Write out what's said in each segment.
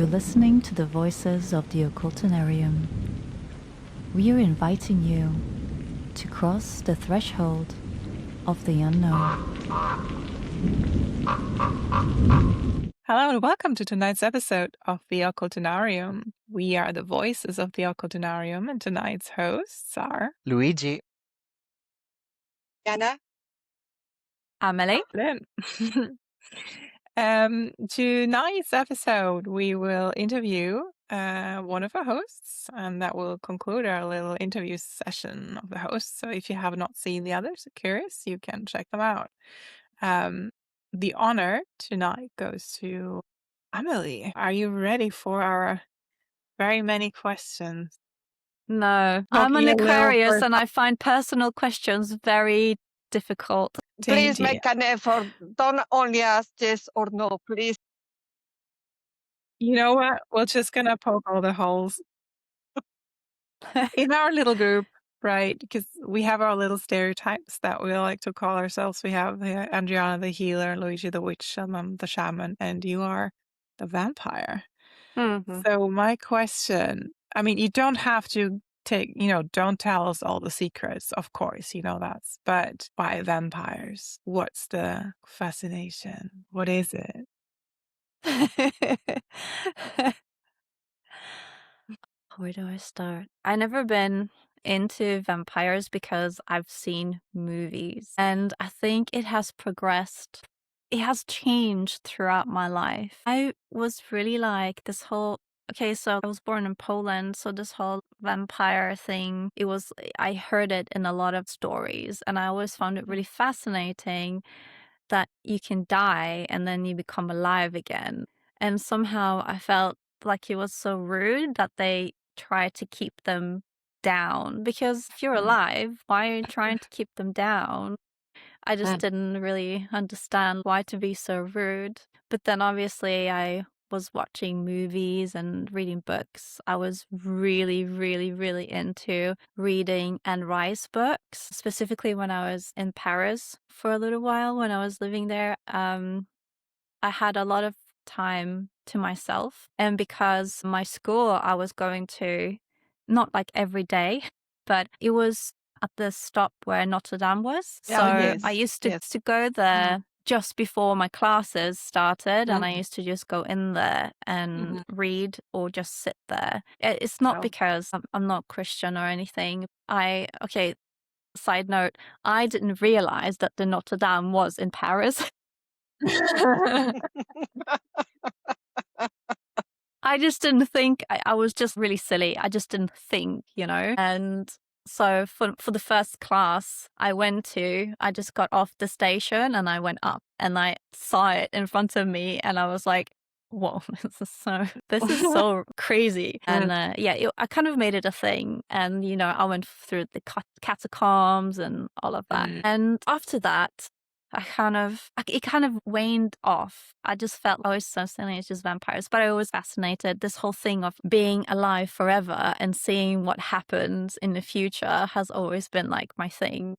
You're listening to the voices of the Occultinarium. We are inviting you to cross the threshold of the unknown. Hello and welcome to tonight's episode of the Occultinarium. We are the voices of the Occultinarium, and tonight's hosts are Luigi. Anna. Amelie. Lynn. Tonight's episode, we will interview one of our hosts, and that will conclude our little interview session of the hosts. So if you have not seen the others, curious, you can check them out. The honor tonight goes to Amelie. Are you ready for our very many questions? No, I'm an Talking a little Aquarius first- and I find personal questions very difficult. Please Dainty. make an effort. Don't only ask yes or no, please. You know what? We're just gonna poke all the holes in our little group, right? Because we have our little stereotypes that we like to call ourselves. We have Andriana the healer, Luigi the witch, and the shaman, and you are the vampire. Mhm. So my question, I mean, you don't have to don't tell us all the secrets, of course, that's, but why vampires? What's the fascination? What is it? Where do I start? I've never been into vampires because I've seen movies, and I think it has progressed. It has changed throughout my life. I was really like this whole. Okay, so I was born in Poland, so this whole vampire thing, I heard it in a lot of stories, and I always found it really fascinating that you can die and then you become alive again. And somehow I felt like it was so rude that they try to keep them down, because if you're alive, why are you trying to keep them down? I just didn't really understand why to be so rude. But then obviously I was watching movies and reading books. I was really, really, really into reading Anne Rice books, specifically when I was in Paris for a little while when I was living there. I had a lot of time to myself, and because my school I was going to not like every day, but it was at the stop where Notre Dame was. Yeah, So yes, I used to, yes. to go there just before my classes started, and I Mhm. used to just go in there and read or just sit there. It's not Wow. because I'm not Christian or anything. Side note, I didn't realize that the Notre Dame was in Paris. I just didn't think. I was just really silly. I just didn't think, And so for the first class I just got off the station and I went up and I saw it in front of me and I was like, whoa, this is so crazy. And I kind of made it a thing. And, I went through the catacombs and all of that. And after that, it kind of waned off. I just felt, oh, it's so silly, it's just vampires. But I was fascinated. This whole thing of being alive forever and seeing what happens in the future has always been like my thing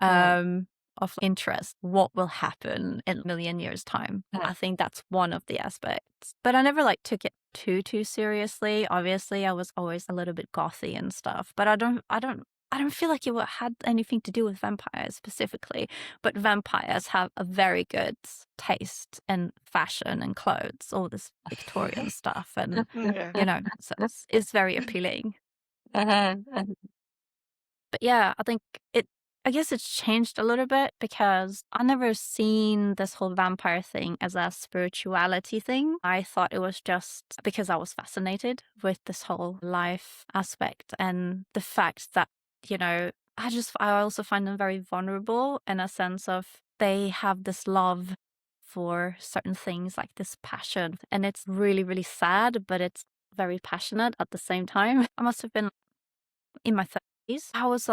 of interest. What will happen in a million years' time? I think that's one of the aspects. But I never took it too seriously. Obviously, I was always a little bit gothy and stuff. But I don't feel like it had anything to do with vampires specifically, but vampires have a very good taste in fashion and clothes, all this Victorian stuff, and Yeah. so it's very appealing. But yeah, I guess it's changed a little bit because I never seen this whole vampire thing as a spirituality thing. I thought it was just because I was fascinated with this whole life aspect and the fact that I also find them very vulnerable in a sense of they have this love for certain things, like this passion. And it's really, really sad, but it's very passionate at the same time. I must have been in my 30s. I was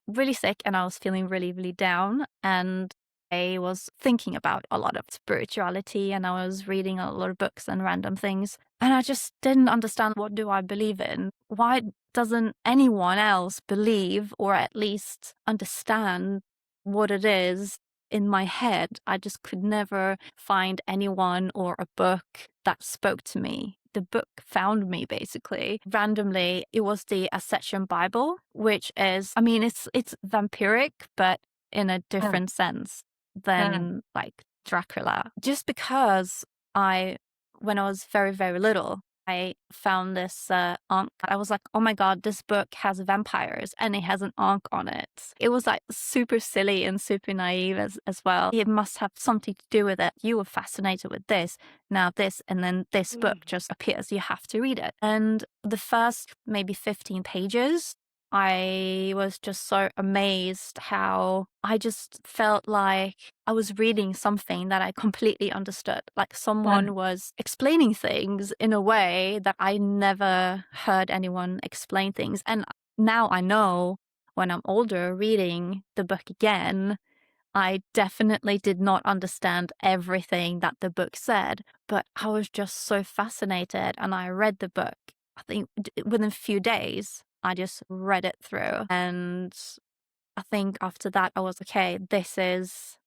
really sick and I was feeling really, really down. And I was thinking about a lot of spirituality and I was reading a lot of books and random things. And I just didn't understand, what do I believe in? Why doesn't anyone else believe or at least understand what it is in my head, I just could never find anyone or a book that spoke to me. The book found me basically. Randomly, it was the Ascension Bible, which is, I mean, it's vampiric, but in a different sense than like Dracula. Just because when I was very, very little, I found this ankh. I was like, oh my God, this book has vampires and it has an ankh on it. It was like super silly and super naive as well. It must have something to do with it. You were fascinated with this, now this, and then this book just appears. You have to read it. And the first maybe 15 pages, I was just so amazed how I just felt like I was reading something that I completely understood. Like someone was explaining things in a way that I never heard anyone explain things. And now I know when I'm older reading the book again, I definitely did not understand everything that the book said, but I was just so fascinated and I read the book. I think within a few days, I just read it through. And I think after that, I was okay, this is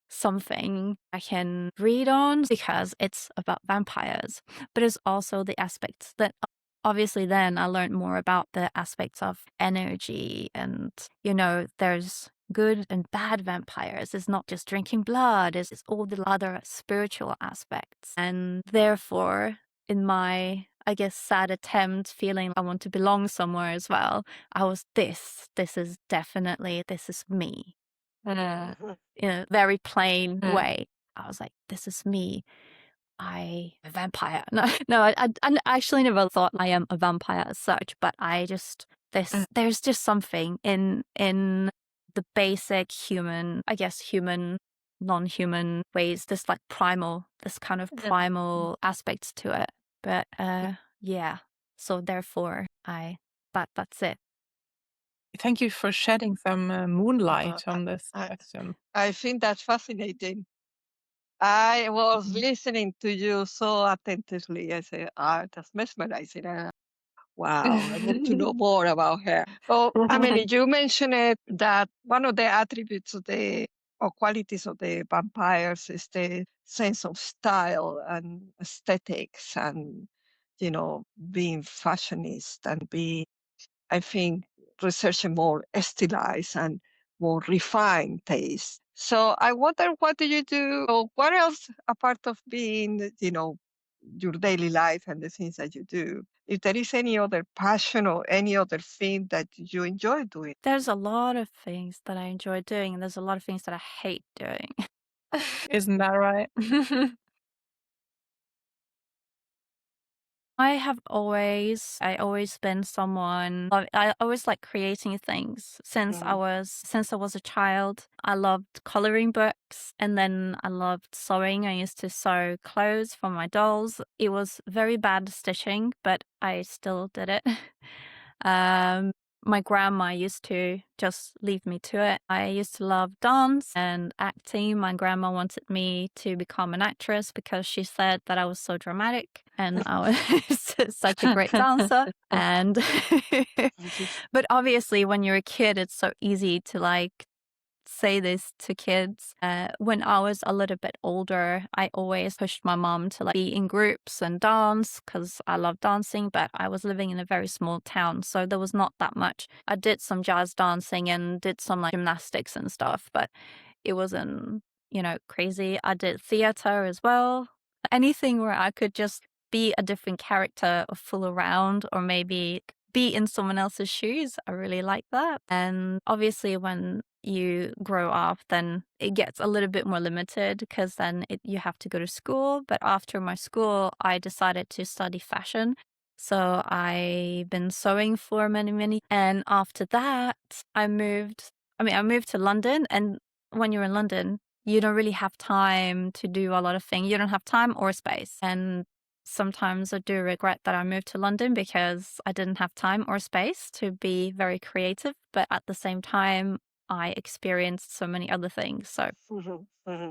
something I can read on because it's about vampires, but it's also the aspects that obviously then I learned more about the aspects of energy and, there's good and bad vampires. It's not just drinking blood, it's all the other spiritual aspects. And therefore, in my, I guess, sad attempt, feeling I want to belong somewhere as well, I was this is definitely, this is me. In a very plain way. I was like, this is me. I'm a vampire. No, I actually never thought I am a vampire as such, but I just, there's just something in the basic human, I guess, human, non-human ways, this kind of primal aspects to it. But yeah, so therefore that's it. Thank you for shedding some moonlight on this question. I think that's fascinating. I was listening to you so attentively. I said, that's mesmerizing. Wow, I want to know more about her. So, Amelie, you mentioned it that one of the attributes or qualities of the vampires is the sense of style and aesthetics and, being fashionist and being, I think, researching more stylized and more refined taste. So I wonder, what do you do? Or what else, apart of being, your daily life and the things that you do? If there is any other passion or any other thing that you enjoy doing? There's a lot of things that I enjoy doing, and there's a lot of things that I hate doing. Isn't that right? I always been someone, I always like creating things since I was a child. I loved coloring books and then I loved sewing. I used to sew clothes for my dolls. It was very bad stitching, but I still did it. My grandma used to just leave me to it. I used to love dance and acting. My grandma wanted me to become an actress because she said that I was so dramatic and I was such a great dancer. And but obviously when you're a kid, it's so easy to like say this to kids. When I was a little bit older, I always pushed my mom to like be in groups and dance because I love dancing, but I was living in a very small town, so there was not that much. I did some jazz dancing and did some like gymnastics and stuff, but it wasn't, crazy. I did theater as well. Anything where I could just be a different character or fool around or maybe be in someone else's shoes. I really like that. And obviously when you grow up, then it gets a little bit more limited because then you have to go to school. But after my school, I decided to study fashion. So I've been sewing for many. And after that, I moved to London. And when you're in London, you don't really have time to do a lot of things. You don't have time or space. And sometimes I do regret that I moved to London because I didn't have time or space to be very creative. But at the same time, I experienced so many other things. So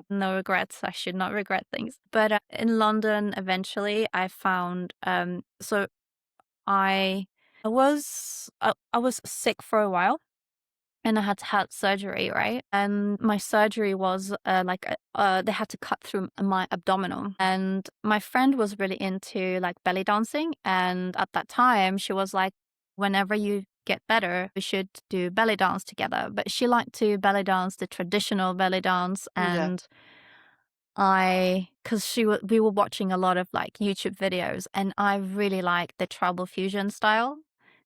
no regrets. I should not regret things. But in London, eventually, I found. So I was sick for a while. and I had to have surgery, right? And my surgery was they had to cut through my abdominal. And my friend was really into like belly dancing. And at that time, she was like, whenever you get better, we should do belly dance together. But she liked to belly dance, the traditional belly dance. Yeah. And we were watching a lot of like YouTube videos, and I really like the tribal fusion style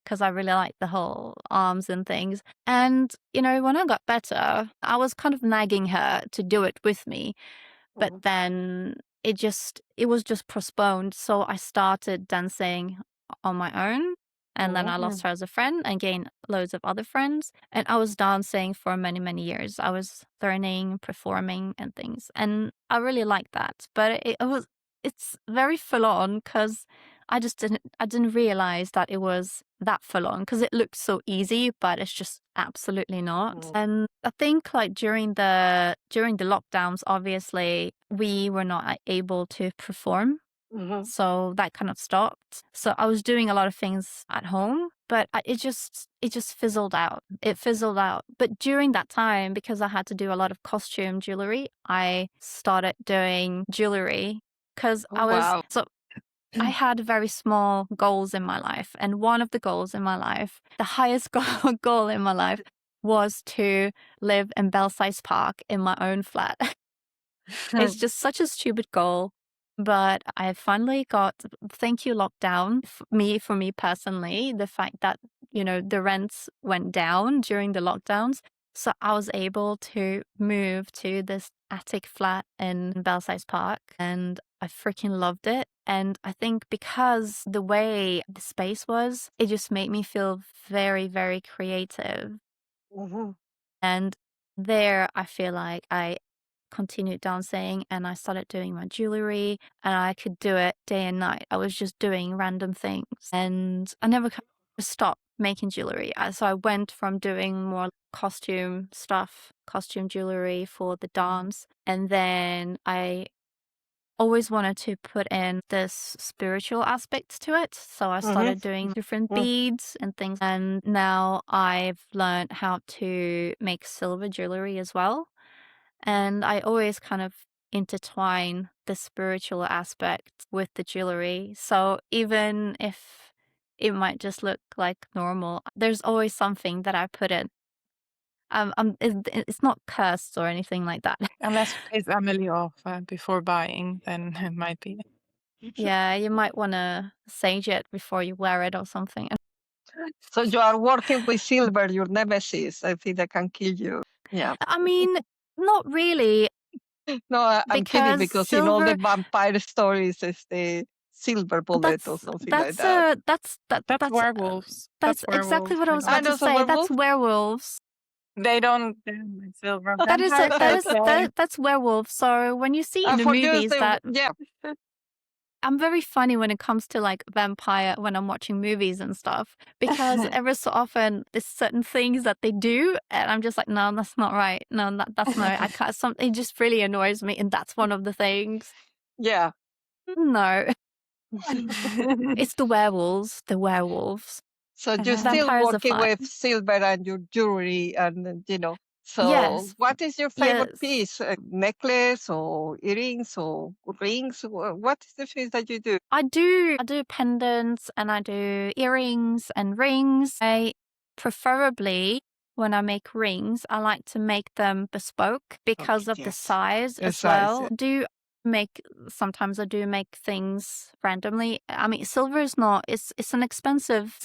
because I really like the whole arms and things. And, when I got better, I was kind of nagging her to do it with me, but Mhm. then it was just postponed. So I started dancing on my own. And then I lost her as a friend and gained loads of other friends. And I was dancing for many, many years. I was learning, performing and things. And I really liked that. But it's very full on because I didn't realize that it was that full on because it looked so easy, but it's just absolutely not. Mm. And I think like during the lockdowns, obviously we were not able to perform. Mhm. So that kind of stopped. So I was doing a lot of things at home, but it just fizzled out. It fizzled out. But during that time, because I had to do a lot of costume jewelry, I started doing jewelry because Wow. I had very small goals in my life. And one of the goals in my life, the highest goal in my life, was to live in Belsize Park in my own flat. It's just such a stupid goal. But I finally got, thank you, lockdown, for me personally, the fact that, the rents went down during the lockdowns. So I was able to move to this attic flat in Belsize Park, and I freaking loved it. And I think because the way the space was, it just made me feel very, very creative. Mhm. And there, I feel like I continued dancing and I started doing my jewelry, and I could do it day and night. I was just doing random things and I never stopped making jewelry. So I went from doing more costume stuff, costume jewelry for the dance, and then I always wanted to put in this spiritual aspect to it. So I started doing different Mm. beads and things. And now I've learned how to make silver jewelry as well. And I always kind of intertwine the spiritual aspect with the jewelry. So even if it might just look like normal, there's always something that I put in. It's not cursed or anything like that. Unless you piss Amelie off before buying, then it might be. Yeah, you might want to sage it before you wear it or something. So you are working with silver, your nemesis. I think that can kill you. Yeah. I mean, not really, No, I'm kidding because because in all the silver. vampire stories, it's the silver bullet or something like that. That's werewolves. That's exactly werewolves. what I was They about don't- to say. That's werewolves. They don't like silver. That is it. Vampires, That's werewolves. So when you see in the For you, movies that yeah. I'm very funny when it comes to like vampire when I'm watching movies and stuff, because ever so often there's certain things that they do and I'm just like, no, that's not right. No, that's not. I can't. Something just really annoys me, and that's one of the things. Yeah. No, it's the werewolves. The werewolves. So you're still Vampires are working fine. with silver and your jewelry and, So Yes. what is your favorite Yes. piece? A necklace or earrings or rings? What is the things that you do? I do pendants and I do earrings and rings. I preferably, when I make rings, I like to make them bespoke because of the yes. size The as size, well. Sometimes I do make things randomly. I mean, silver is not, it's an expensive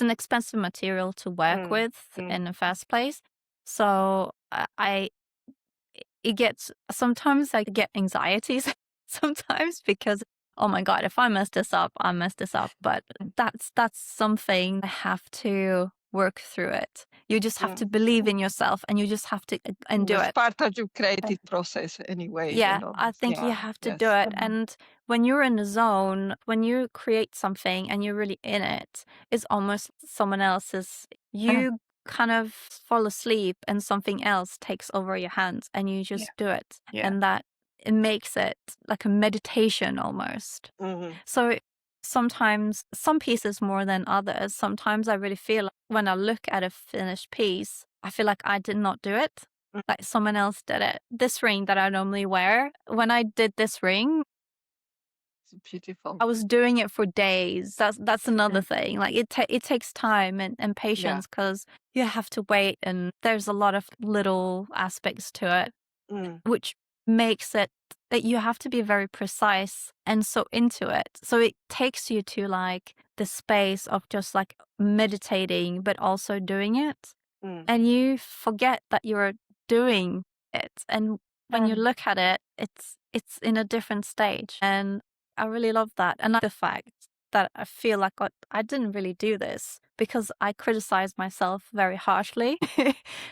material to work with in the first place. So sometimes I get anxieties sometimes because, oh my God, if I mess this up, I mess this up. But that's something I have to work through it. You just have to believe in yourself and you just have to and do It's it. part of your creative process anyway. Yeah, I think you have to do it. And when you're in the zone, when you create something and you're really in it, it's almost someone else's. You kind of fall asleep and something else takes over your hands and you just do it. Yeah. And that it makes it like a meditation almost. Mhm. So sometimes some pieces more than others, sometimes I really feel like when I look at a finished piece, I feel like I did not do it. Like someone else did it. This ring that I normally wear, when I did this ring, It's beautiful. I was doing it for days. That's another thing. Like it takes time and Yeah. patience because you have to wait, and there's a lot of little aspects to it, Mm. which makes it that you have to be very precise and so into it. So it takes you to like the space of just like meditating, but also doing it. Mm. And you forget that you're doing it. And when you look at it, it's in a different stage. And I really love that. And the fact that I feel like I didn't really do this because I criticized myself very harshly.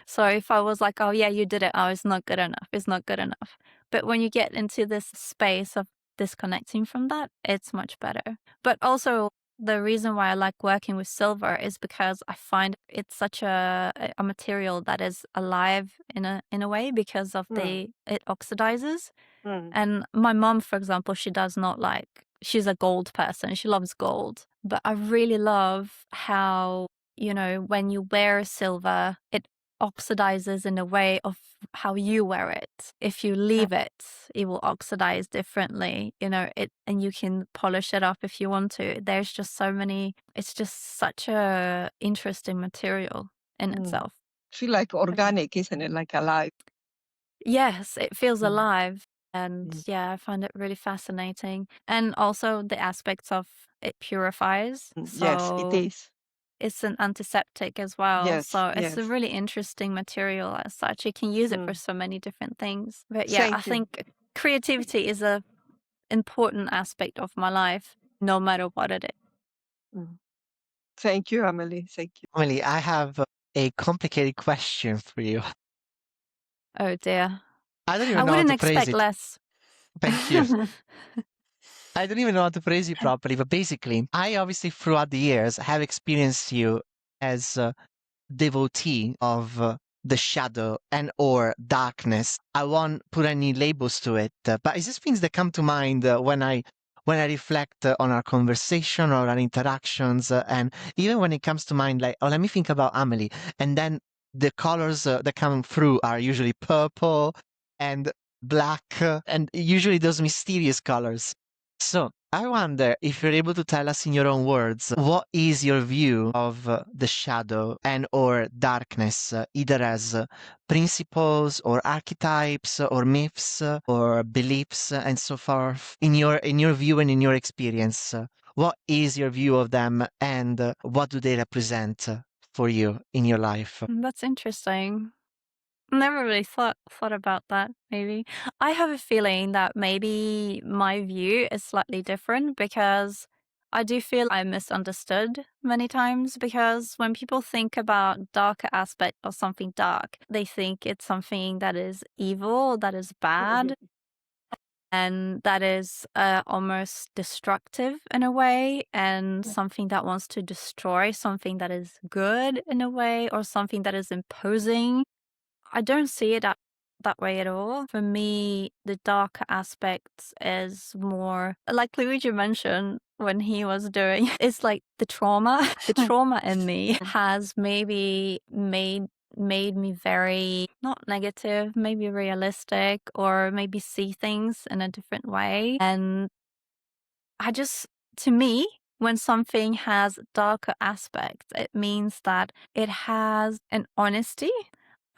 So if I was like, oh yeah, you did it, oh, it's not good enough, it's not good enough. But when you get into this space of disconnecting from that, it's much better. But also the reason why I like working with silver is because I find it's such a material that is alive in a way because of it oxidizes. Mm. And my mom, for example, she does not like, she's a gold person. She loves gold. But I really love how, you know, when you wear silver, it oxidizes in a way of how you wear it. If you leave it, it will oxidize differently, you know, and you can polish it up if you want to. There's just so many, it's just such a interesting material in itself. Feel like organic, isn't it? Like alive. Yes, it feels Mm. alive. And yeah, I find it really fascinating. And also the aspects of it purifies. Yes, it So is. it's an antiseptic as well. Yes, So it's a yes. really interesting material as such. You can use it for so many different things. But yeah, I Thank you. think creativity is a important aspect of my life, no matter what it is. Thank you, Amelie. Thank you. Amelie, I have a complicated question for you. Oh dear. I don't even I know how wouldn't to phrase expect it. less. Thank you. I don't even know how to phrase you properly, but basically, I obviously throughout the years have experienced you as a devotee of the shadow and or darkness. I won't put any labels to it, but it's just things that come to mind when I reflect on our conversation or our interactions, and even when it comes to mind, like, oh, let me think about Amelie, and then the colors that come through are usually purple and black, and usually those mysterious colors. So I wonder if you're able to tell us in your own words, what is your view of the shadow and or darkness, either as principles or archetypes or myths or beliefs and so forth, in your view and in your experience? What is your view of them, and what do they represent for you in your life? That's interesting. Never really thought about that, maybe. I have a feeling that maybe my view is slightly different because I do feel I'm misunderstood many times because when people think about darker aspect of something dark, they think it's something that is evil, that is bad, and that is almost destructive in a way, and something that wants to destroy something that is good in a way, or something that is imposing. I don't see it that way at all. For me, the darker aspects is more like Luigi mentioned when he was doing it's like the trauma. The trauma in me has maybe made me very not negative, maybe realistic, or maybe see things in a different way. And to me, when something has darker aspects, it means that it has an honesty.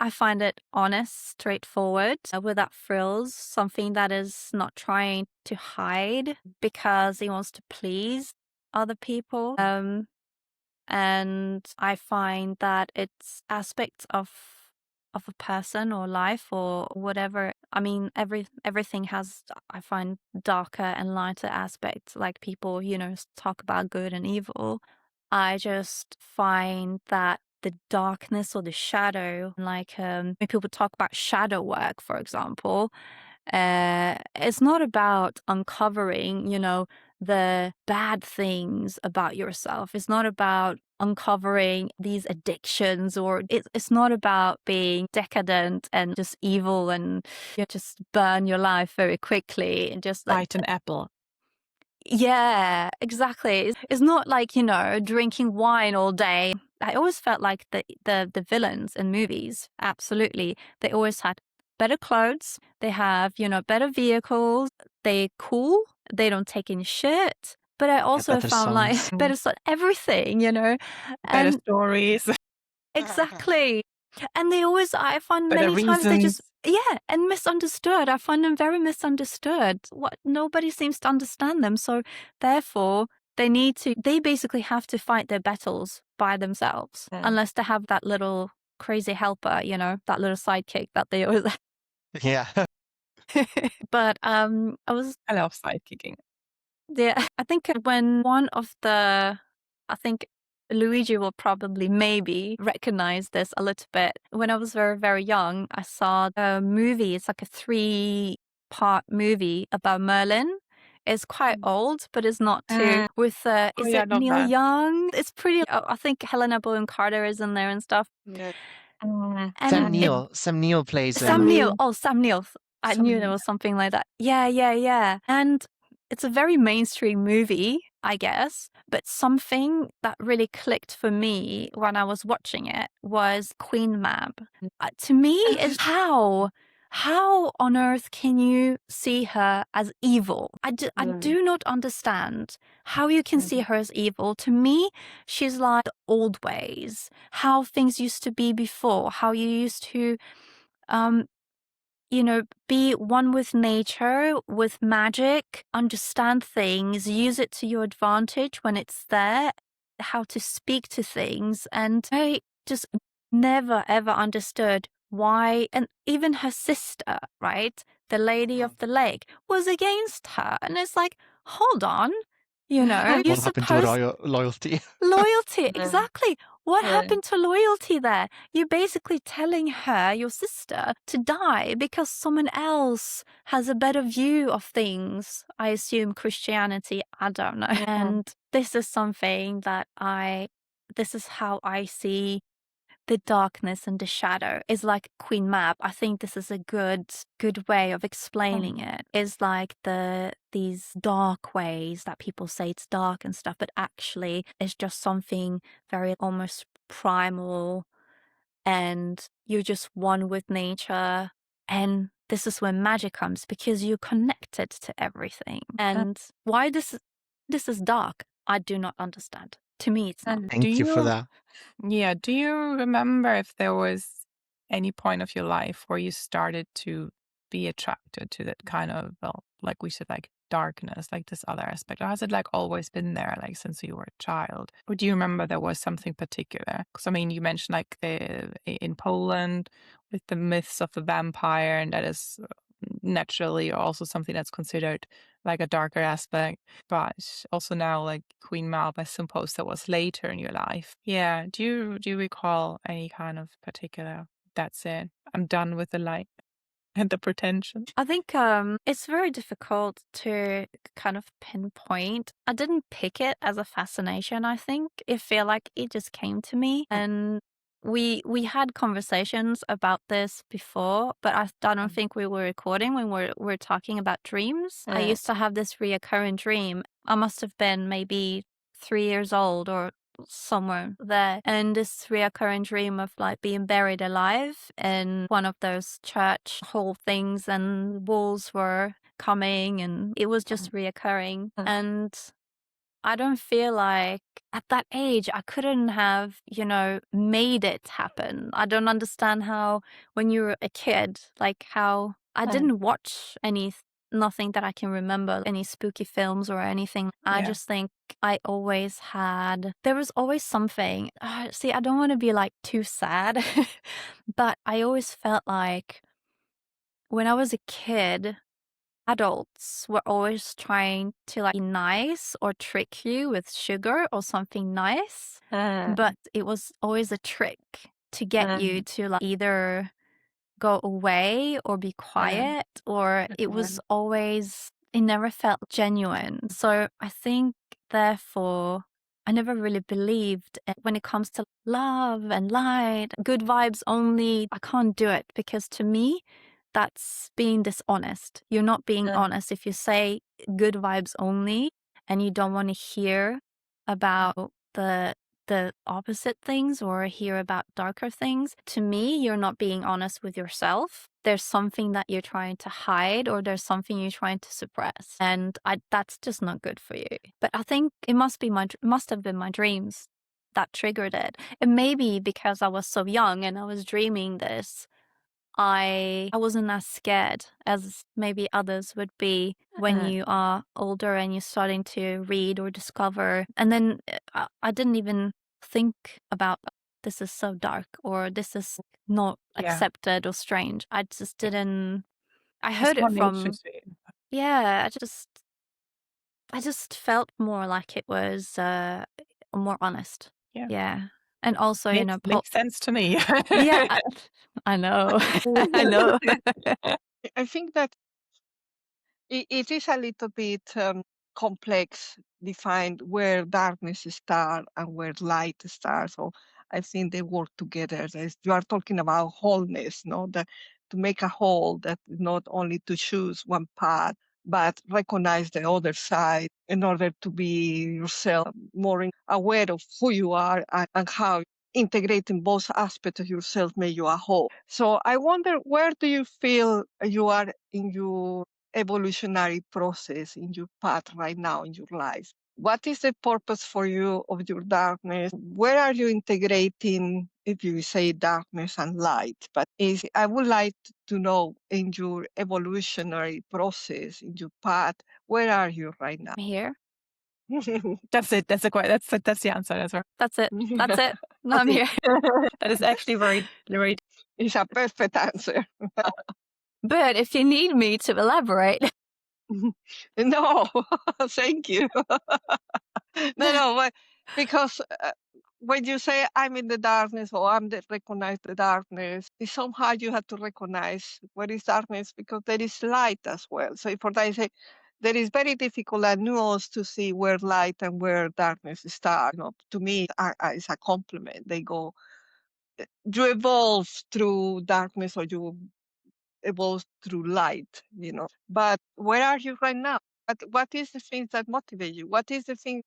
I find it honest, straightforward, without frills, something that is not trying to hide because it wants to please other people. And I find that it's aspects of a person or life or whatever. I mean, everything has, I find, darker and lighter aspects. Like people, talk about good and evil. I just find that the darkness or the shadow, like when people talk about shadow work, for example, it's not about uncovering, the bad things about yourself. It's not about uncovering these addictions, or it's not about being decadent and just evil and just burn your life very quickly and just like Bite an apple. yeah, exactly. It's not like, drinking wine all day I always felt like the villains in movies, absolutely, they always had better clothes, they have, better vehicles, they're cool, they don't take any shit. But I also better found songs. like better everything, Better and stories, exactly. And they always, I find better many times they just, reasons. and misunderstood. I find them very misunderstood. Nobody seems to understand them. So therefore, they basically have to fight their battles by themselves, unless they have that little crazy helper, that little sidekick that they always. Yeah. But I love sidekicking. yeah, I think when I think Luigi will probably maybe recognize this a little bit. When I was very, very young, I saw a movie. It's like a 3-part movie about Merlin. It's quite old, but it's not too. With Oh, is yeah, I it love Neil that. Young? It's pretty. I think Helena Bonham Carter is in there and stuff. Yeah. And Sam Neill plays Sam him. Neill. Oh, Sam Neill. I Sam knew Neill. there was something like that. Yeah. And it's a very mainstream movie, I guess. But something that really clicked for me when I was watching it was Queen Mab. To me, is how on earth can you see her as evil? I do not understand how you can see her as evil. To me, she's like the old ways, how things used to be before, how you used to be one with nature, with magic, understand things, use it to your advantage when it's there, how to speak to things. And I just never ever understood why, and even her sister, right? The Lady of the Lake was against her. And it's like, hold on, you're What happened to supposed loyalty? loyalty, exactly. What happened to loyalty there? You're basically telling her, your sister, to die because someone else has a better view of things. I assume Christianity, I don't know. And this is something that this is how I see the darkness and the shadow is like Queen Mab. I think this is a good way of explaining it. Is like these dark ways that people say it's dark and stuff, but actually it's just something very almost primal, and you're just one with nature. And this is where magic comes, because you're connected to everything. And why this is dark, I do not understand. To me, it's not. Thank you for that. Yeah, do you remember if there was any point of your life where you started to be attracted to that kind of, well, like we said, like darkness, like this other aspect? Or has it like always been there, like since you were a child? Or do you remember there was something particular? Because I mean, you mentioned like in Poland with the myths of the vampire, and that is naturally also something that's considered like a darker aspect. But also now, like Queen Mab, I suppose that was later in your life. Yeah. Do you recall any kind of particular? That's it. I'm done with the light and the pretension. I think it's very difficult to kind of pinpoint. I didn't pick it as a fascination, I think. I feel like it just came to me. And we had conversations about this before, but I don't think we were recording when we're talking about dreams. I used to have this reoccurring dream. I must have been maybe 3 years old or somewhere there, and this reoccurring dream of like being buried alive in one of those church hall things, and walls were coming, and it was just reoccurring. And I don't feel like at that age I couldn't have, made it happen. I don't understand how, when you're a kid, like how I didn't watch nothing that I can remember, any spooky films or anything. I Yeah. just think there was always something. See, I don't want to be like too sad, but I always felt like when I was a kid, adults were always trying to like be nice or trick you with sugar or something nice, but it was always a trick to get you to like either go away or be quiet, or it never felt genuine. So I think therefore I never really believed when it comes to love and light, good vibes only. I can't do it, because to me, that's being dishonest. You're not being honest if you say good vibes only and you don't want to hear about the the opposite things or hear about darker things, to me, you're not being honest with yourself. There's something that you're trying to hide, or there's something you're trying to suppress. And that's just not good for you. But I think it must have been my dreams that triggered it. And maybe because I was so young and I was dreaming this, I wasn't as scared as maybe others would be when you are older and you're starting to read or discover. And then I didn't even think about this is so dark or this is not Yeah. accepted or strange. I just didn't. I It's heard more it from. interesting. Yeah, I just felt more like it was more honest. Yeah. Yeah. And also, you know, Makes sense to me. yeah, I know. I know. I think that it is a little bit complex, defined where darkness starts and where light starts. So I think they work together. You are talking about wholeness, no? To make a whole, that is not only to choose one path, but recognize the other side in order to be yourself more aware of who you are and how integrating both aspects of yourself make you a whole. So I wonder, where do you feel you are in your evolutionary process, in your path right now in your life? What is the purpose for you of your darkness? Where are you integrating, if you say darkness and light? But I would like to know, in your evolutionary process, in your path, where are you right now? Here. That's it. That's the answer. That's right. That's it. That's it. No, I'm here. That is actually very. It's a perfect answer. But if you need me to elaborate, No, thank you. No, but because when you say I'm in the darkness or recognize the darkness, it's somehow you have to recognize where is darkness because there is light as well. So for that, I say there is very difficult and nuanced to see where light and where darkness start. You know, to me, it's a complement. They go. You evolve through darkness or you evolve through light. You know, but where are you right now? What is the things that motivate you? What is the thing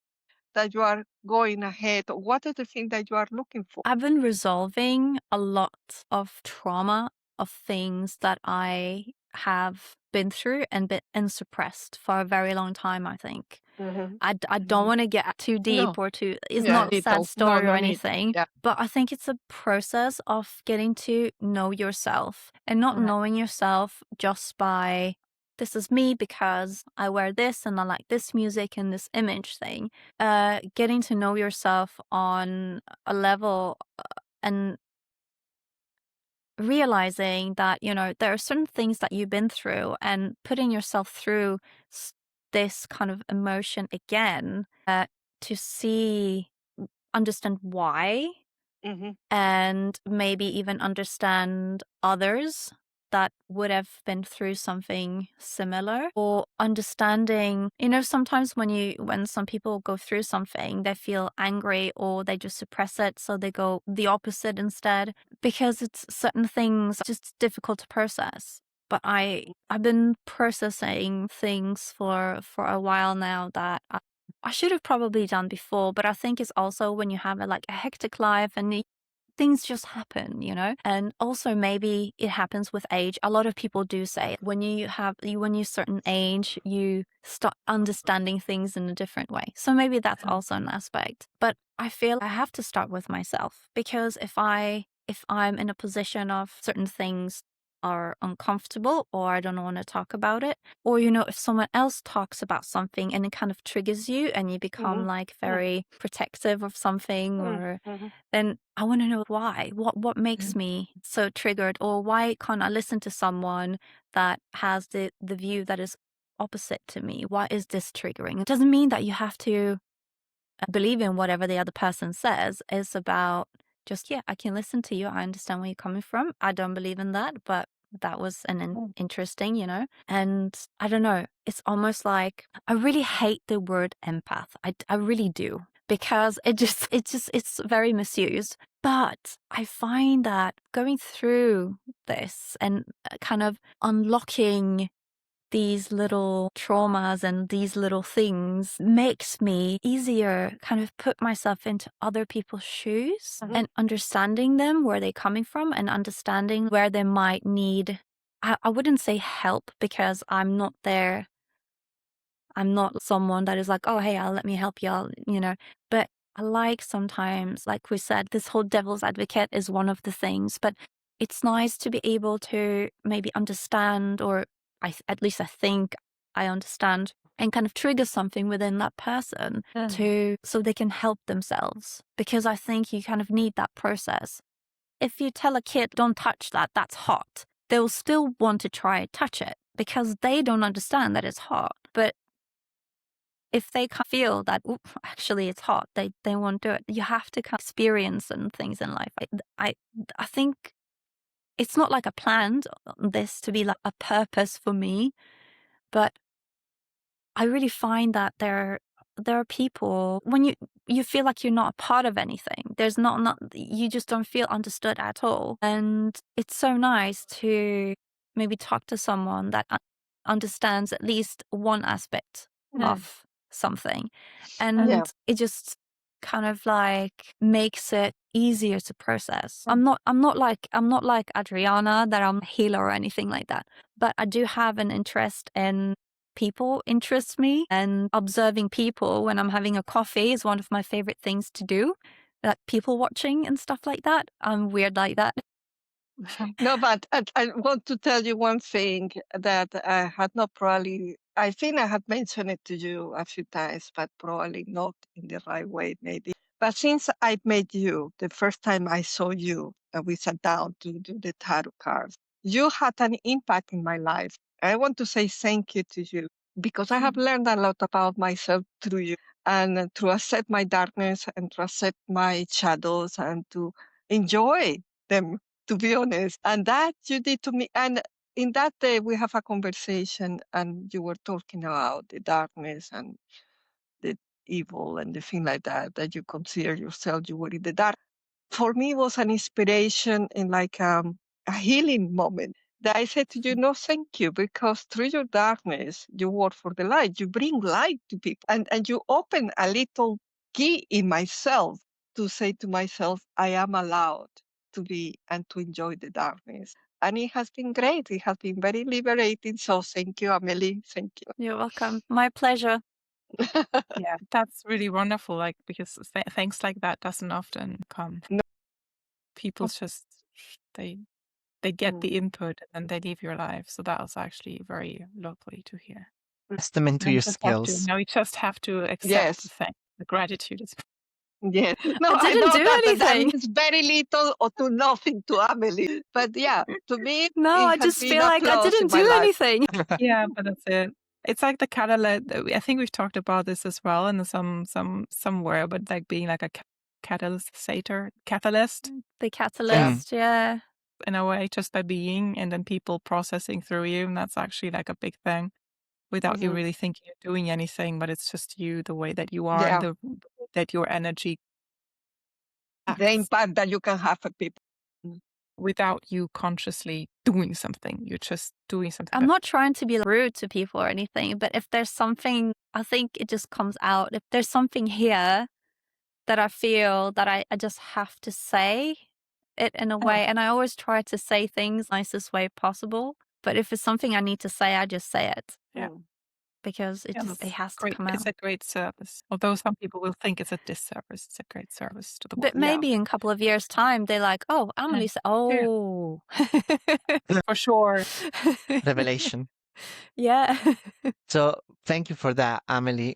that you are going ahead? What is the thing that you are looking for? I've been resolving a lot of trauma of things that I have been through and suppressed for a very long time, I think. I don't want to get too deep or too, it's not a sad story or anything, but I think it's a process of getting to know yourself and not knowing yourself just by, this is me because I wear this and I like this music and this image thing. Getting to know yourself on a level and realizing that, you know, there are certain things that you've been through and putting yourself through this kind of emotion again to understand why and maybe even understand others that would have been through something similar, or understanding, you know, sometimes when some people go through something, they feel angry or they just suppress it, so they go the opposite instead because it's certain things just difficult to process. But I've been processing things for a while now that I should have probably done before, but I think it's also when you have a hectic life and things just happen, you know? And also maybe it happens with age. A lot of people do say when you're certain age, you start understanding things in a different way. So maybe that's also an aspect. But I feel I have to start with myself, because if I'm in a position of certain things are uncomfortable or I don't want to talk about it, or, you know, if someone else talks about something and it kind of triggers you and you become very protective of something, or then I want to know why. What makes me so triggered, or why can't I listen to someone that has the view that is opposite to me? Why is this triggering? It doesn't mean that you have to believe in whatever the other person says. It's about just, I can listen to you. I understand where you're coming from. I don't believe in that, but that was interesting, you know? And I don't know. It's almost like I really hate the word empath. I really do, because it's very misused. But I find that going through this and kind of unlocking these little traumas and these little things makes me easier kind of put myself into other people's shoes and understanding them, where they're coming from, and understanding where they might need, I wouldn't say help, because I'm not there. I'm not someone that is like, oh, hey, let me help y'all, but I like sometimes, like we said, this whole devil's advocate is one of the things, but it's nice to be able to maybe understand, or at least I think I understand, and kind of trigger something within that person so they can help themselves, because I think you kind of need that process. If you tell a kid, don't touch that, that's hot, they'll still want to try touch it because they don't understand that it's hot. But if they feel that, actually it's hot, they won't do it. You have to experience certain things in life. I think it's not like I planned this to be like a purpose for me, but I really find that there are people, when you feel like you're not a part of anything, there's not you just don't feel understood at all. And it's so nice to maybe talk to someone that understands at least one aspect of something. And it just kind of like makes it easier to process. I'm not like Adriana, that I'm a healer or anything like that, but I do have an interest in people, interests me, and observing people when I'm having a coffee is one of my favorite things to do, like people watching and stuff like that. I'm weird like that. No, but I want to tell you one thing that I had not probably, I think I had mentioned it to you a few times, but probably not in the right way, maybe. But since I met you, the first time I saw you, and we sat down to do the tarot cards, you had an impact in my life. I want to say thank you to you, because I have learned a lot about myself through you, and to accept my darkness and to accept my shadows and to enjoy them, to be honest. And that you did to me. And in that day, we have a conversation, and you were talking about the darkness and the evil and the thing like that, that you consider yourself, you were in the dark. For me, it was an inspiration and like a healing moment, that I said to you, no, thank you, because through your darkness, you work for the light. You bring light to people, and you open a little key in myself to say to myself, I am allowed to be and to enjoy the darkness. And it has been great. It has been very liberating. So thank you, Amelie. Thank you. You're welcome. My pleasure. Yeah, that's really wonderful. Like, because things like that doesn't often come. No. People just they get the input and then they live your life. So that was actually very lovely to hear. Testament to Now your you just have to, skills. now you just have to accept Yes. the thing. The gratitude is. Yes. No, I I didn't know do that anything. means very little or to nothing to Amelie. But yeah, to me, No, it I has just been feel a like I plus didn't in my do life. anything. Yeah, but that's it. It's like the catalyst. I think we've talked about this as well in somewhere, but like being like a catalyst, The catalyst, yeah. in a way, just by being, and then people processing through you, and that's actually like a big thing, without you really thinking you're doing anything, but it's just you, the way that you are, Yeah. and that your energy The acts impact that you can have on people. without you consciously doing something. You're just doing something. I'm not trying to be rude to people or anything, but if there's something, I think it just comes out. If there's something here that I feel that I just have to say it in a way, and I always try to say things nicest way possible. But if it's something I need to say, I just say it. Yeah. Because it has to come out. It's a great service. Although some people will think it's a disservice, it's a great service to the world. But maybe in a couple of years' time, they're like, oh, Amelie said, oh. For sure. Revelation. Yeah. So thank you for that, Amelie.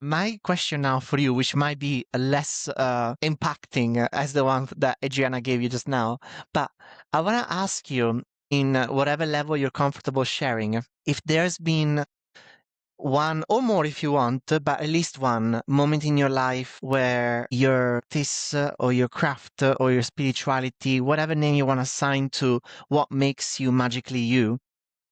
My question now for you, which might be less impacting as the one that Adriana gave you just now, but I want to ask you, in whatever level you're comfortable sharing, if there's been one or more if you want, but at least one moment in your life where your this or your craft or your spirituality, whatever name you want to assign to what makes you magically you,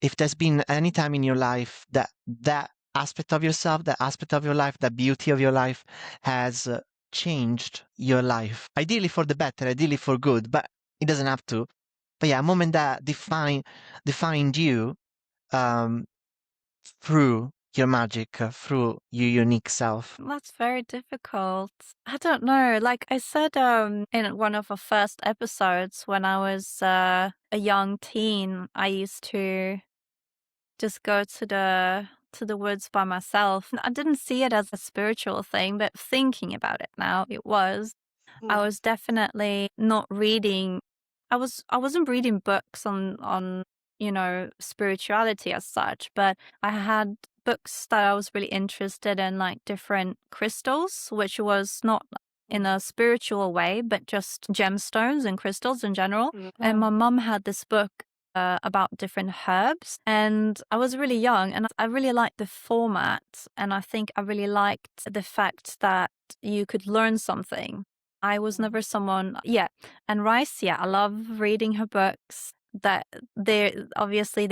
if there's been any time in your life that that aspect of yourself, that aspect of your life, that beauty of your life has changed your life, ideally for the better, ideally for good, but it doesn't have to. But yeah, a moment that defined you, um, through your magic, through your unique self? That's very difficult. I don't know. Like I said in one of the first episodes, when I was a young teen, I used to just go to the woods by myself. I didn't see it as a spiritual thing, but thinking about it now, it was. I was definitely not reading. I wasn't reading books on spirituality as such, but I had books that I was really interested in, like different crystals, which was not in a spiritual way, but just gemstones and crystals in general. And my mum had this book about different herbs, and I was really young, and I really liked the format, and I think I really liked the fact that you could learn something. I was never someone, and Rice, I love reading her books. That they're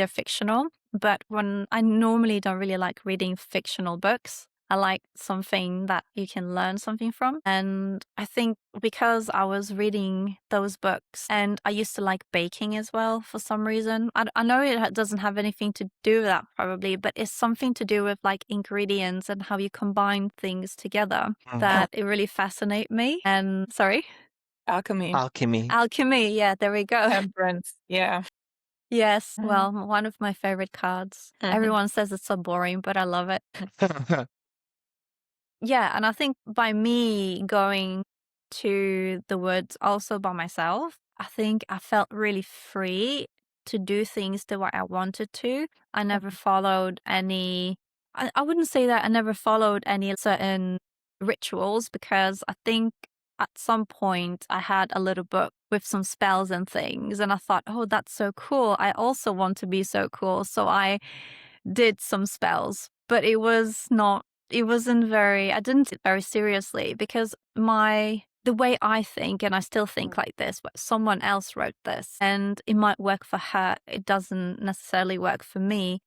fictional, but when I normally don't really like reading fictional books. I like something that you can learn something from. And I think because I was reading those books, and I used to like baking as well for some reason. I know it doesn't have anything to do with that probably, but it's something to do with like ingredients and how you combine things together that it really fascinate me. And sorry? Alchemy. Alchemy. Yeah, there we go. Temperance. Yeah. Yes, well, one of my favorite cards. Mhm. Everyone says it's so boring, but I love it. Yeah, and I think by me going to the woods also by myself, I think I felt really free to do things the way I wanted to. I never followed any, I wouldn't say that I never followed any certain rituals, because I think at some point I had a little book with some spells and things, and I thought, oh, that's so cool. I also want to be so cool. So I did some spells, but it wasn't very, I didn't take it very seriously, because the way I think, and I still think like this, but someone else wrote this and it might work for her. It doesn't necessarily work for me.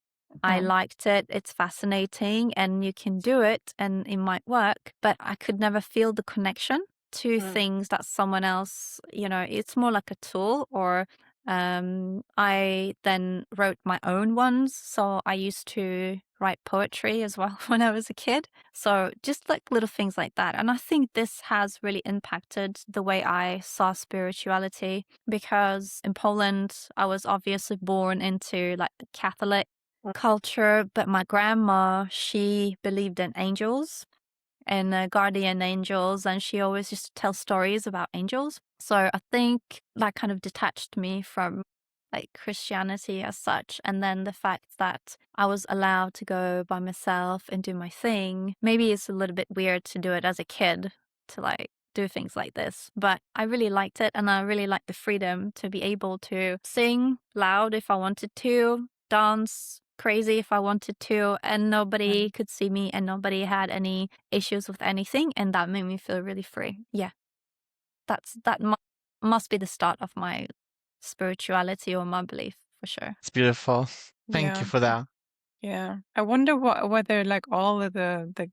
I liked it. It's fascinating and you can do it and it might work, but I could never feel the connection to things that someone else, it's more like a tool. Or I then wrote my own ones. So I used to write poetry as well when I was a kid. So just like little things like that. And I think this has really impacted the way I saw spirituality, because in Poland, I was obviously born into like the Catholic culture, but my grandma, she believed in angels and guardian angels, and she always used to tell stories about angels. So I think that kind of detached me from like Christianity as such. And then the fact that I was allowed to go by myself and do my thing. Maybe it's a little bit weird to do it as a kid, to like do things like this, but I really liked it, and I really liked the freedom to be able to sing loud if I wanted to, dance crazy if I wanted to, and nobody could see me and nobody had any issues with anything, and that made me feel really free. Yeah. That must be the start of my spirituality or my belief, for sure. It's beautiful. Thank you for that. Yeah. I wonder whether like all of the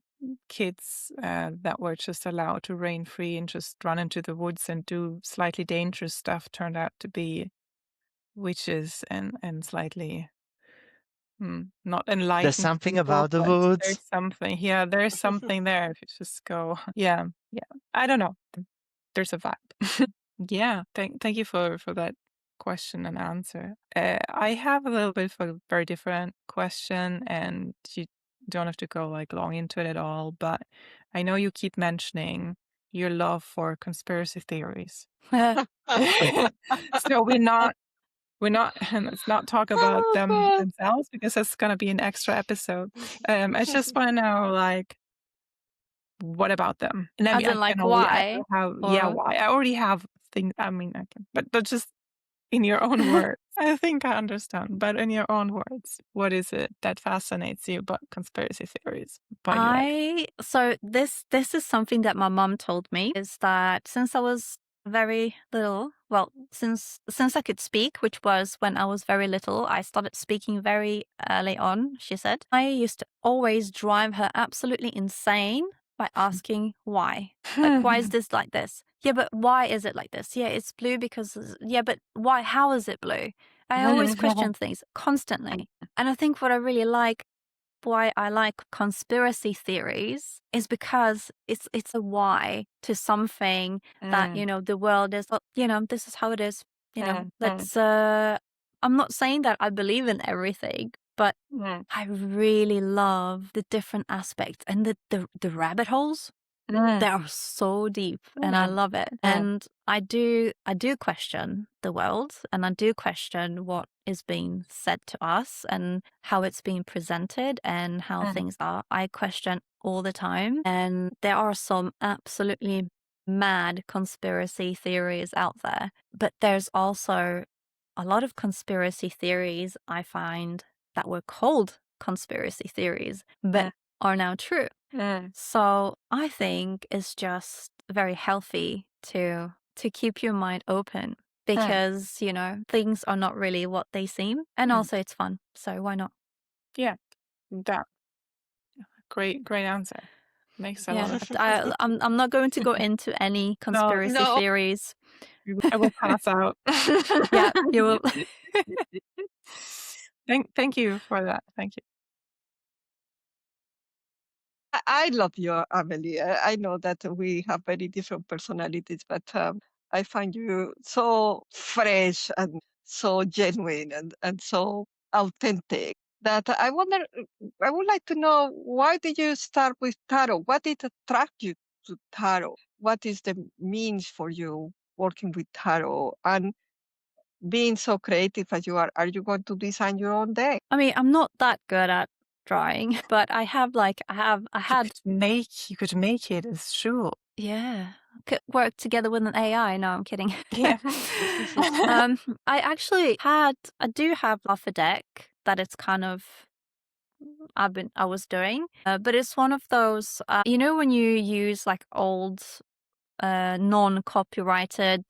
kids that were just allowed to reign free and just run into the woods and do slightly dangerous stuff turned out to be witches and slightly not enlightened There's something people, about the but woods. there's something. Yeah, there's something there if you just go. Yeah. I don't know. There's a vibe. Yeah. Thank you for that question and answer. I have a little bit of a very different question, and you don't have to go like long into it at all, but I know you keep mentioning your love for conspiracy theories. So let's not talk about them themselves, because that's going to be an extra episode. I just want to know, like, what about them? And I As mean, in, like, why? Why? I already have things. I mean, I can, but just in your own words. I think I understand, but in your own words, what is it that fascinates you about conspiracy theories? So this is something that my mom told me, is that since I was very little, well, since I could speak, which was when I was very little, I started speaking very early on, she said. I used to always drive her absolutely insane by asking why. Like, why is this like this? Yeah, but why is it like this? Yeah, it's blue because, yeah, but why? How is it blue? I always question things constantly. And I think what I really like why I like conspiracy theories is because it's a why to something that, you know, the world is, you know, this is how it is. You know, let's I'm not saying that I believe in everything, but I really love the different aspects and the rabbit holes. They are so deep and I love it. And I do question the world, and I do question what is being said to us and how it's being presented and how things are. I question all the time. And there are some absolutely mad conspiracy theories out there. But there's also a lot of conspiracy theories I find that were called conspiracy theories, but are now true. So I think it's just very healthy to keep your mind open because, you know, things are not really what they seem. And also it's fun. So why not? Yeah, that great answer. Makes a lot Yeah. of sense. I'm not going to go into any conspiracy No. theories. I will pass out. Yeah, you will. Thank you for that. Thank you. I love you, Amelie. I know that we have very different personalities, but I find you so fresh and so genuine and so authentic that I wonder, I would like to know, why did you start with tarot? What did attract you to tarot? What is the means for you working with tarot and being so creative as you are you going to design your own deck? I mean, I'm not that good at drawing, but I had You could make it as sure. yeah, could work together with an AI. No, I'm kidding. Yeah. I do have half a deck that it's kind of I was doing, but it's one of those, you know, when you use like old non-copyrighted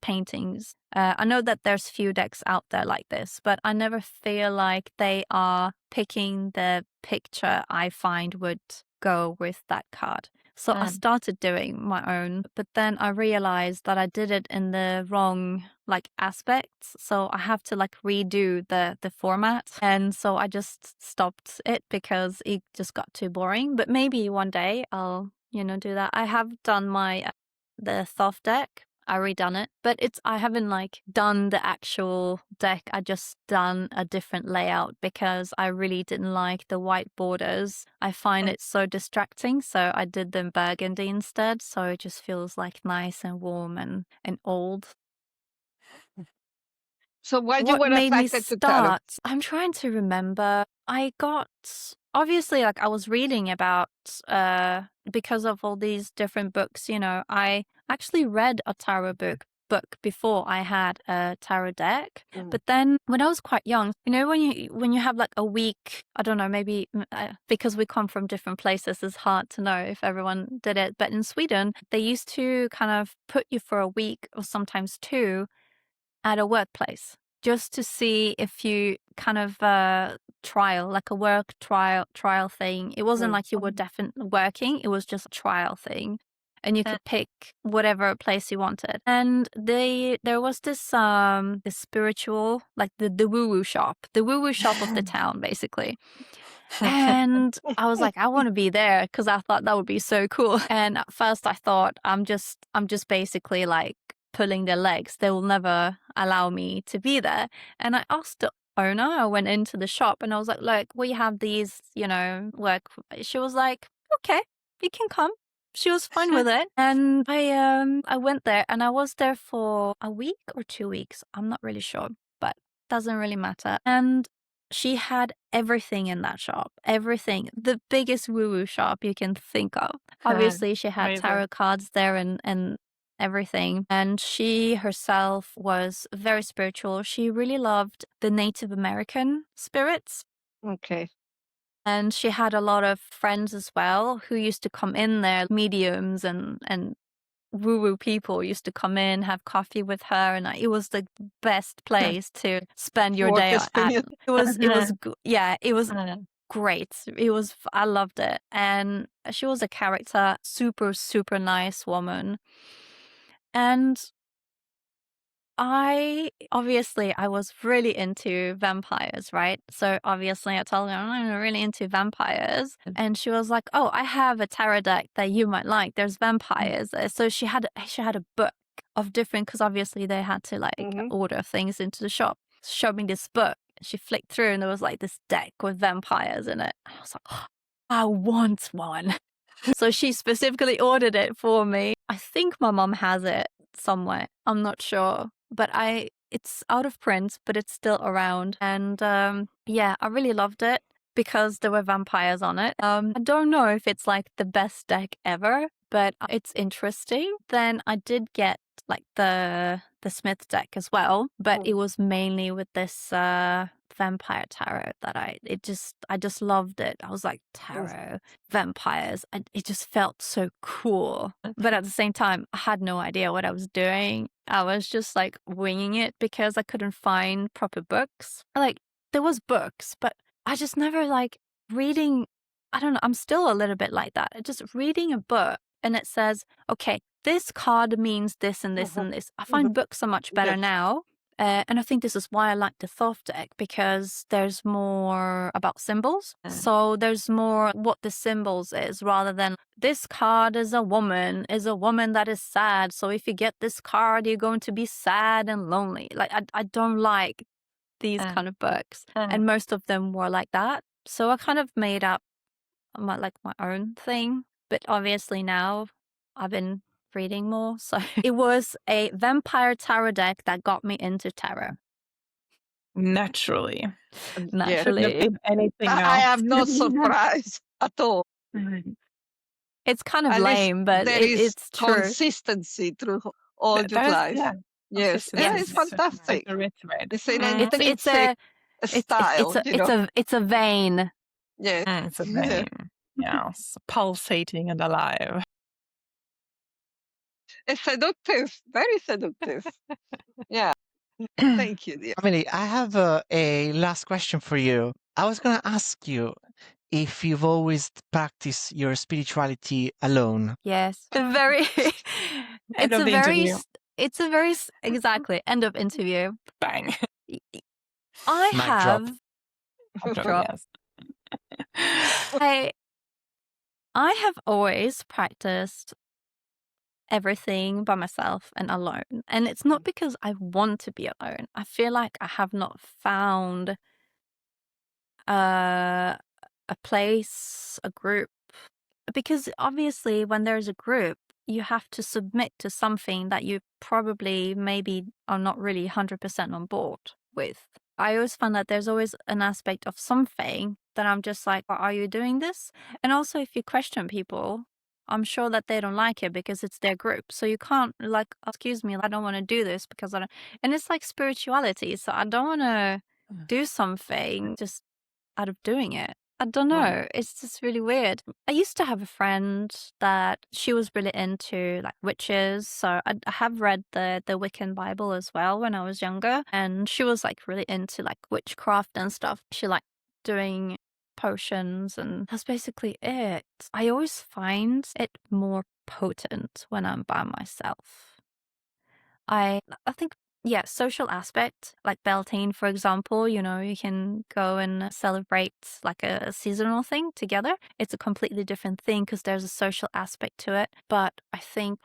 paintings. I know that there's few decks out there like this, but I never feel like they are picking the picture I find would go with that card. So I started doing my own, but then I realized that I did it in the wrong like aspects. So I have to like redo the format. And so I just stopped it because it just got too boring. But maybe one day I'll, you know, do that. I have done the Thoth deck. I redone it, but I haven't like done the actual deck. I just done a different layout because I really didn't like the white borders. I find it so distracting, so I did them burgundy instead. So it just feels like nice and warm and old. So why you What were made me attracted to tarot? start? I'm trying to remember. I got obviously like I was reading about because of all these different books, you know, I actually read a tarot book before I had a tarot deck. But then when I was quite young, you know, when you have like a week, I don't know, maybe because we come from different places, it's hard to know if everyone did it. But in Sweden, they used to kind of put you for a week or sometimes two at a workplace just to see if you kind of trial, like a work trial thing. It wasn't like you were definitely working, it was just a trial thing. And you could pick whatever place you wanted. And there was this spiritual, like the woo-woo shop, of the town, basically. And I was like, I want to be there because I thought that would be so cool. And at first I thought I'm just basically like pulling their legs. They will never allow me to be there. And I asked the owner, I went into the shop and I was like, look, we have these, you know, work. She was like, okay, you can come. She was fine with it. And I went there and I was there for a week or 2 weeks. I'm not really sure, but doesn't really matter. And she had everything in that shop, everything, the biggest woo-woo shop you can think of. Obviously, she had Amazing. tarot cards there and everything. And she herself was very spiritual. She really loved the Native American spirits. Okay. And she had a lot of friends as well who used to come in there, mediums and woo-woo people used to come in, have coffee with her, and it was the best place to spend your Work day at. experience. It was great. I loved it. And she was a character, super, super nice woman. And Obviously I was really into vampires, right? So obviously I told her I'm really into vampires, and she was like, "Oh, I have a tarot deck that you might like. There's vampires." So she had a book of different, because obviously they had to like order things into the shop. Showed me this book. She flicked through, and there was like this deck with vampires in it. I was like, oh, I want one. So she specifically ordered it for me. I think my mom has it somewhere. I'm not sure. But it's out of print, but it's still around. And yeah, I really loved it because there were vampires on it. I don't know if it's like the best deck ever, but it's interesting. Then I did get like the Smith deck as well, but it was mainly with this vampire tarot that I just loved it. I was like, tarot, vampires, and it just felt so cool. But at the same time, I had no idea what I was doing. I was just like winging it because I couldn't find proper books. Like there was books, but I just never like reading. I don't know. I'm still a little bit like that. Just reading a book and it says, okay, this card means this and this and this. I find books are much better now. And I think this is why I like the Thoth deck, because there's more about symbols. So there's more what the symbols is, rather than this card is a woman that is sad. So if you get this card, you're going to be sad and lonely. Like I don't like these kind of books. And most of them were like that. So I kind of made up my own thing. But obviously now I've been reading more. So it was a vampire tarot deck that got me into tarot. Naturally. Naturally. Couldn't have been anything else. I am not surprised at all. It's kind of At least lame, but there is it's true. consistency through all your That is- life. yeah, Yes, consistency it's is fantastic. a ritual. It's an It's intrinsic style, it's a vein. Yes. It's a vein. Yes, pulsating and alive. It's seductive, very seductive. Yeah. Thank you, dear. Amelie, I have a last question for you. I was going to ask you if you've always practiced your spirituality alone. Yes. Very End of the interview. Exactly, end of interview. Bang. I Mic have Drop. Yes. I have always practiced everything by myself and alone. And it's not because I want to be alone. I feel like I have not found a place, a group. Because obviously when there's a group, you have to submit to something that you probably maybe are not really 100% on board with. I always find that there's always an aspect of something that I'm just like, well, are you doing this? And also if you question people, I'm sure that they don't like it because it's their group. So you can't like, excuse me, I don't want to do this because I don't. And it's like spirituality. So I don't want to do something just out of doing it. I don't know. It's just really weird. I used to have a friend that she was really into like witches. So I have read the Wiccan Bible as well when I was younger. And she was like really into like witchcraft and stuff. She liked doing potions, and that's basically it. I always find it more potent when I'm by myself. I think, yeah, social aspect, like Beltane, for example, you know, you can go and celebrate like a seasonal thing together. It's a completely different thing because there's a social aspect to it. But I think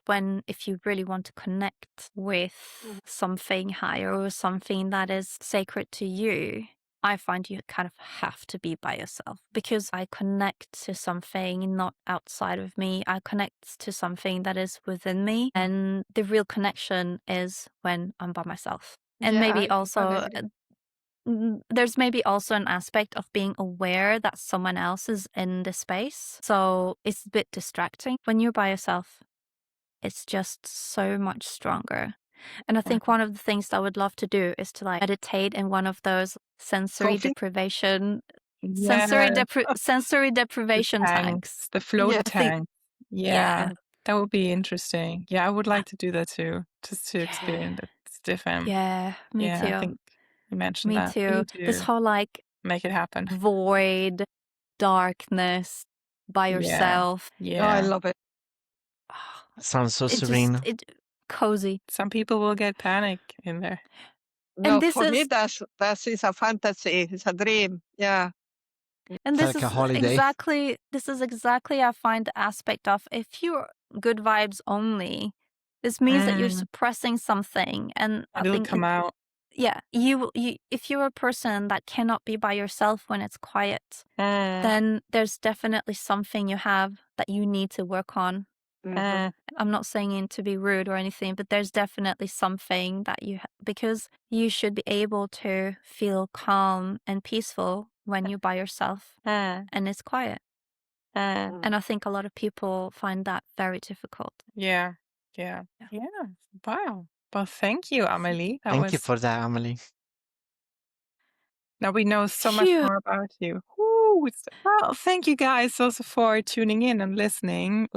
if you really want to connect with something higher or something that is sacred to you, I find you kind of have to be by yourself, because I connect to something not outside of me. I connect to something that is within me. And the real connection is when I'm by myself. And maybe also, there's maybe also an aspect of being aware that someone else is in the space. So it's a bit distracting. When you're by yourself, it's just so much stronger. And I think one of the things that I would love to do is to like meditate in one of those sensory deprivation tanks. The float Yeah. tank. Yeah. That would be interesting. Yeah, I would like to do that too, just to experience it. It's different. Yeah, me too. I think you mentioned me that. too. This whole like make it happen. Void, darkness, by yourself. Yeah. Oh, I love it. Sounds so serene. cozy. Some people will get panic in there. No, this for me, is- that is a fantasy. It's a dream. Yeah. And It's this like a is holiday. exactly I find the aspect of, if you're good vibes only, this means that you're suppressing something, and I It'll think come out. yeah, you if you're a person that cannot be by yourself when it's quiet, then there's definitely something you have that you need to work on. I'm not saying it to be rude or anything, but there's definitely something that because you should be able to feel calm and peaceful when you're by yourself and it's quiet. And I think a lot of people find that very difficult. Yeah. Wow. Well, thank you, Amelie. Thank you for that, Amelie. Now we know so much Phew. more about you. Woo! Well, thank you guys also for tuning in and listening.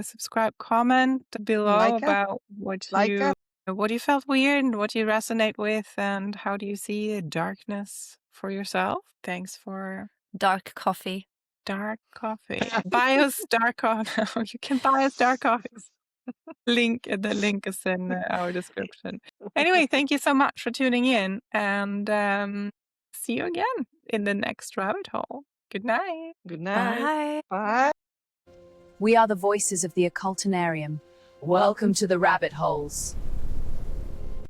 Subscribe, comment below Like us. about what Like you us. what you felt weird and what you resonate with, and how do you see darkness for yourself. Thanks for Dark coffee. dark coffee. Buy us dark coffee. You can buy us dark coffees. The link is in our description. Anyway, thank you so much for tuning in, and see you again in the next rabbit hole. Good night. Good night. Bye. Bye. We are the voices of the Occultinarium. Welcome to the rabbit holes.